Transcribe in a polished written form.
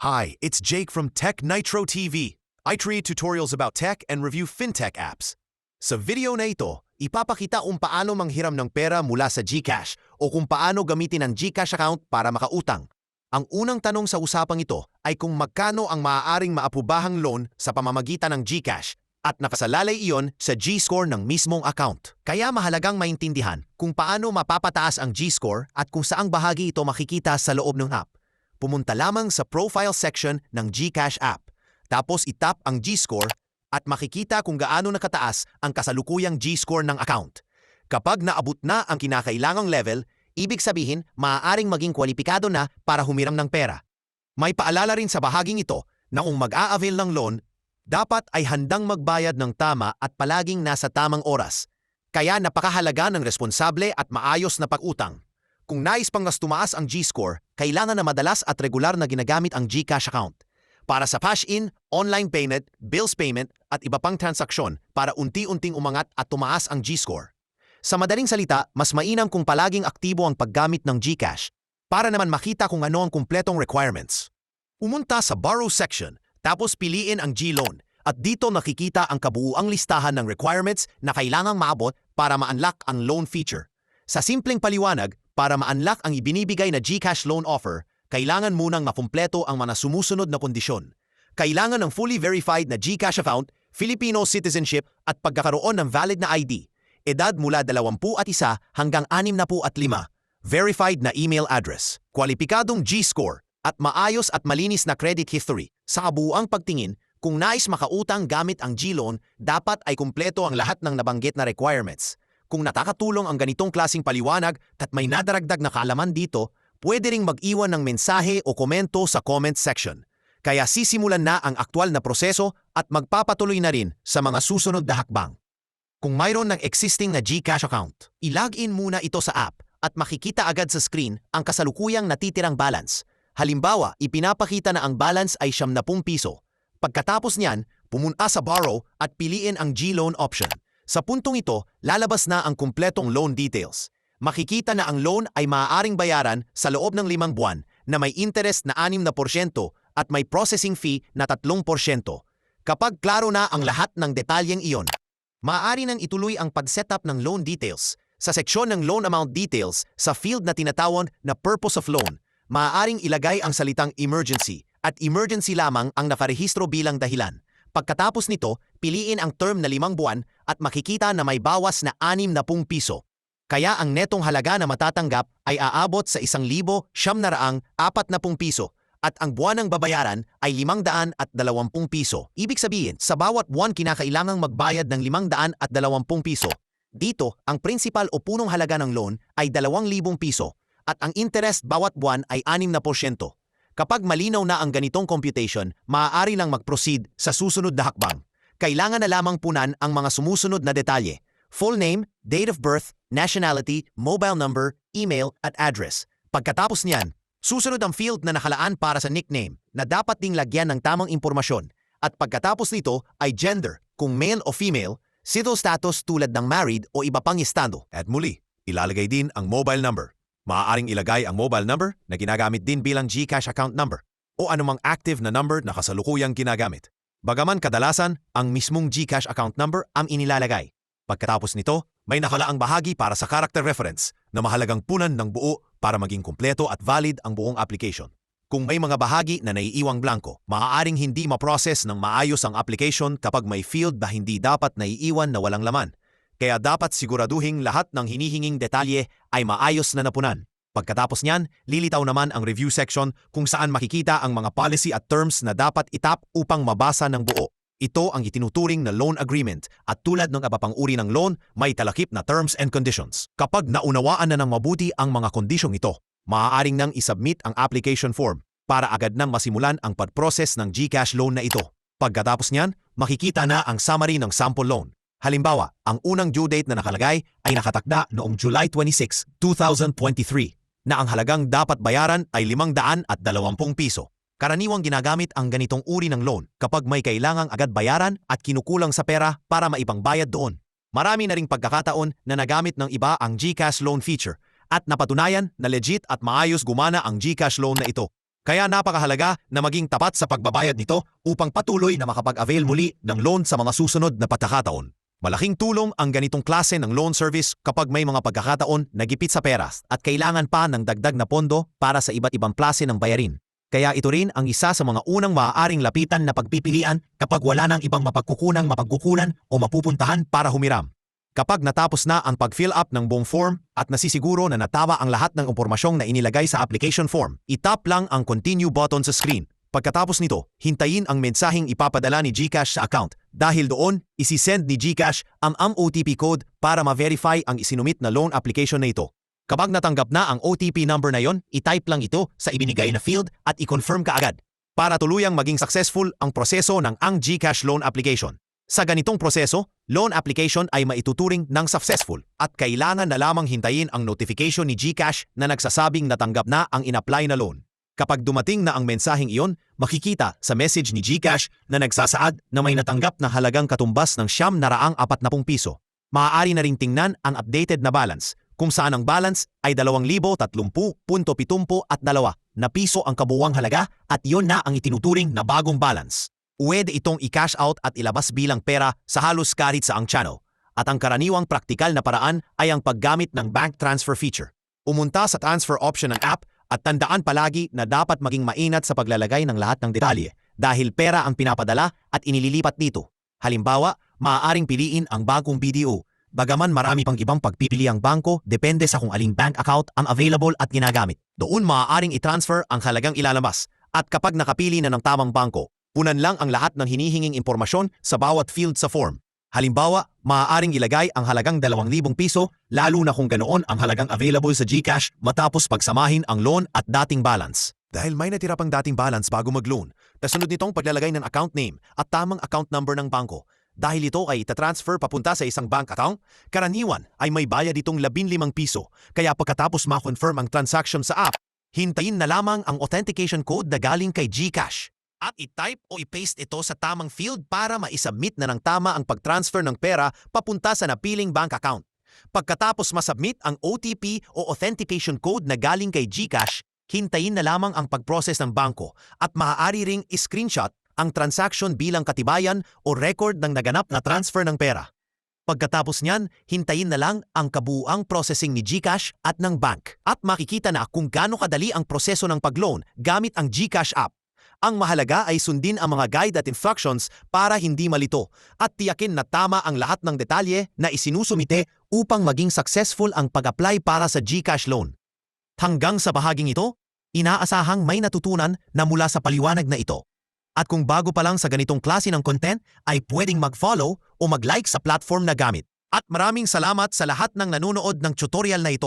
Hi, it's Jake from Tech Nitro TV. I create tutorials about tech and review fintech apps. Sa video na ito, ipapakita kung paano manghiram ng pera mula sa GCash o kung paano gamitin ang GCash account para makautang. Ang unang tanong sa usapang ito ay kung magkano ang maaaring maapubahang loan sa pamamagitan ng GCash at nakasalalay iyon sa G-score ng mismong account. Kaya mahalagang maintindihan kung paano mapapataas ang G-score at kung saang bahagi ito makikita sa loob ng app. Pumunta lamang sa profile section ng GCash app. Tapos itap ang G-score at makikita kung gaano nakataas ang kasalukuyang G-score ng account. Kapag naabot na ang kinakailangang level, ibig sabihin maaaring maging kwalipikado na para humiram ng pera. May paalala rin sa bahaging ito na kung mag-a-avail ng loan, dapat ay handang magbayad ng tama at palaging nasa tamang oras. Kaya napakahalaga ng responsable at maayos na pag-utang. Kung nais pang mas tumaas ang G-score, kailangan na madalas at regular na ginagamit ang GCash account. Para sa cash-in, online payment, bills payment at iba pang transaksyon para unti-unting umangat at tumaas ang G-score. Sa madaling salita, mas mainam kung palaging aktibo ang paggamit ng GCash para naman makita kung ano ang kumpletong requirements. Umunta sa Borrow section, tapos piliin ang G-loan at dito nakikita ang kabuuang listahan ng requirements na kailangang maabot para ma-unlock ang loan feature. Sa simpleng paliwanag, para ma-unlock ang ibinibigay na GCash loan offer, kailangan munang makumpleto ang mga sumusunod na kondisyon. Kailangan ng fully verified na GCash account, Filipino citizenship at pagkakaroon ng valid na ID. Edad mula 21 hanggang 65. Verified na email address. Kwalipikadong G-score at maayos at malinis na credit history. Sa kabuuang pagtingin, kung nais makautang gamit ang G-loan, dapat ay kumpleto ang lahat ng nabanggit na requirements. Kung nakakatulong ang ganitong klaseng paliwanag at may nadaragdag na kaalaman dito, pwede ring mag-iwan ng mensahe o komento sa comment section. Kaya sisimulan na ang aktwal na proseso at magpapatuloy na rin sa mga susunod na hakbang. Kung mayroon ng existing na GCash account, i-login muna ito sa app at makikita agad sa screen ang kasalukuyang natitirang balance. Halimbawa, ipinapakita na ang balance ay 70 piso. Pagkatapos niyan, pumunta sa Borrow at piliin ang G-loan option. Sa puntong ito, lalabas na ang kumpletong loan details. Makikita na ang loan ay maaaring bayaran sa loob ng 5 buwan na may interest na 6% at may processing fee na 3%. Kapag klaro na ang lahat ng detalyeng iyon, maaari nang ituloy ang pag-setup ng loan details. Sa seksyon ng loan amount details, sa field na tinatawag na purpose of loan, maaaring ilagay ang salitang emergency at emergency lamang ang nakarehistro bilang dahilan. Pagkatapos nito, piliin ang term na 5 buwan at makikita na may bawas na 60 piso. Kaya ang netong halaga na matatanggap ay aabot sa 1,740 piso at ang buwanang babayaran ay 520 piso. Ibig sabihin, sa bawat buwan kinakailangang magbayad ng 520 piso. Dito, ang principal o punong halaga ng loan ay 2,000 piso at ang interest bawat buwan ay 6%. Kapag malinaw na ang ganitong computation, maaari lang mag-proceed sa susunod na hakbang. Kailangan na lamang punan ang mga sumusunod na detalye: full name, date of birth, nationality, mobile number, email at address. Pagkatapos niyan, susunod ang field na nakalaan para sa nickname na dapat ding lagyan ng tamang impormasyon. At pagkatapos nito ay gender, kung male o female, civil status tulad ng married o iba pang estado. At muli, ilalagay din ang mobile number. Maaaring ilagay ang mobile number na ginagamit din bilang GCash account number o anumang active na number na kasalukuyang ginagamit. Bagaman kadalasan, ang mismong GCash account number ang inilalagay. Pagkatapos nito, may nakalaang bahagi para sa character reference na mahalagang punan ng buo para maging kumpleto at valid ang buong application. Kung may mga bahagi na naiiwang blanco, maaaring hindi ma-process ng maayos ang application kapag may field na hindi dapat naiiwan na walang laman. Kaya dapat siguraduhin lahat ng hinihinging detalye ay maayos na napunan. Pagkatapos niyan, lilitaw naman ang review section kung saan makikita ang mga policy at terms na dapat itap upang mabasa ng buo. Ito ang itinuturing na loan agreement at tulad ng iba pang uri ng loan, may talakip na terms and conditions. Kapag naunawaan na ng mabuti ang mga kondisyong ito, maaaring nang isubmit ang application form para agad nang masimulan ang pag-process ng GCash loan na ito. Pagkatapos niyan, makikita na ang summary ng sample loan. Halimbawa, ang unang due date na nakalagay ay nakatakda noong July 26, 2023 na ang halagang dapat bayaran ay 520 piso. Karaniwang ginagamit ang ganitong uri ng loan kapag may kailangang agad bayaran at kinukulang sa pera para maipangbayad doon. Marami na ring pagkakataon na nagamit ng iba ang GCash loan feature at napatunayan na legit at maayos gumana ang GCash loan na ito. Kaya napakahalaga na maging tapat sa pagbabayad nito upang patuloy na makapag-avail muli ng loan sa mga susunod na pagkakataon. Malaking tulong ang ganitong klase ng loan service kapag may mga pagkakataon na gipit sa pera at kailangan pa ng dagdag na pondo para sa iba't ibang klase ng bayarin. Kaya ito rin ang isa sa mga unang maaaring lapitan na pagpipilian kapag wala nang ibang mapagkukunan o mapupuntahan para humiram. Kapag natapos na ang pag-fill up ng buong form at nasisiguro na natama ang lahat ng impormasyong na inilagay sa application form, itap lang ang continue button sa screen. Pagkatapos nito, hintayin ang mensaheng ipapadala ni GCash sa account. Dahil doon, isisend ni GCash ang OTP code para ma-verify ang isinumit na loan application na ito. Kapag natanggap na ang OTP number na yon, itype lang ito sa ibinigay na field at i-confirm ka agad para tuluyang maging successful ang proseso ng ang GCash loan application. Sa ganitong proseso, loan application ay maituturing ng successful at kailangan na lamang hintayin ang notification ni GCash na nagsasabing natanggap na ang in-apply na loan. Kapag dumating na ang mensaheng iyon, makikita sa message ni GCash na nagsasaad na may natanggap na halagang katumbas ng ₱740. Maaari na ring tingnan ang updated na balance, kung saan ang balance ay 2,030.72 na piso ang kabuuang halaga at iyon na ang itinuturing na bagong balance. Pwede itong i-cash out at ilabas bilang pera sa halos kahit sa ang channel. At ang karaniwang praktikal na paraan ay ang paggamit ng bank transfer feature. Umunta sa transfer option ng app at tandaan palagi na dapat maging maingat sa paglalagay ng lahat ng detalye dahil pera ang pinapadala at inililipat dito. Halimbawa, maaaring piliin ang bagong BDO. Bagaman marami pang ibang pagpipili ang bangko, depende sa kung aling bank account ang available at ginagamit. Doon maaaring i-transfer ang halagang ilalabas. At kapag nakapili na ng tamang bangko, punan lang ang lahat ng hinihinging impormasyon sa bawat field sa form. Halimbawa, maaaring ilagay ang halagang ₱2,000 lalo na kung ganoon ang halagang available sa GCash matapos pagsamahin ang loan at dating balance. Dahil may natira pang dating balance bago mag-loan, kasunod nitong paglalagay ng account name at tamang account number ng bangko. Dahil ito ay itatransfer papunta sa isang bank account, karaniwan ay may bayad itong ₱15. Kaya pagkatapos ma-confirm ang transaction sa app, hintayin na lamang ang authentication code na galing kay GCash. At i-type o i-paste ito sa tamang field para ma-submit na ng tama ang pag-transfer ng pera papunta sa napiling bank account. Pagkatapos ma-submit ang OTP o authentication code na galing kay GCash, hintayin na lamang ang pag-process ng bangko at maaari ring i-screenshot ang transaction bilang katibayan o record ng naganap na transfer ng pera. Pagkatapos niyan, hintayin na lang ang kabuuang processing ni GCash at ng bank at makikita na kung gaano kadali ang proseso ng pag-loan gamit ang GCash app. Ang mahalaga ay sundin ang mga guide at instructions para hindi malito at tiyakin na tama ang lahat ng detalye na isinusumite upang maging successful ang pag-apply para sa GCash loan. Hanggang sa bahaging ito, inaasahang may natutunan na mula sa paliwanag na ito. At kung bago pa lang sa ganitong klase ng content, ay pwedeng mag-follow o mag-like sa platform na gamit. At maraming salamat sa lahat ng nanonood ng tutorial na ito.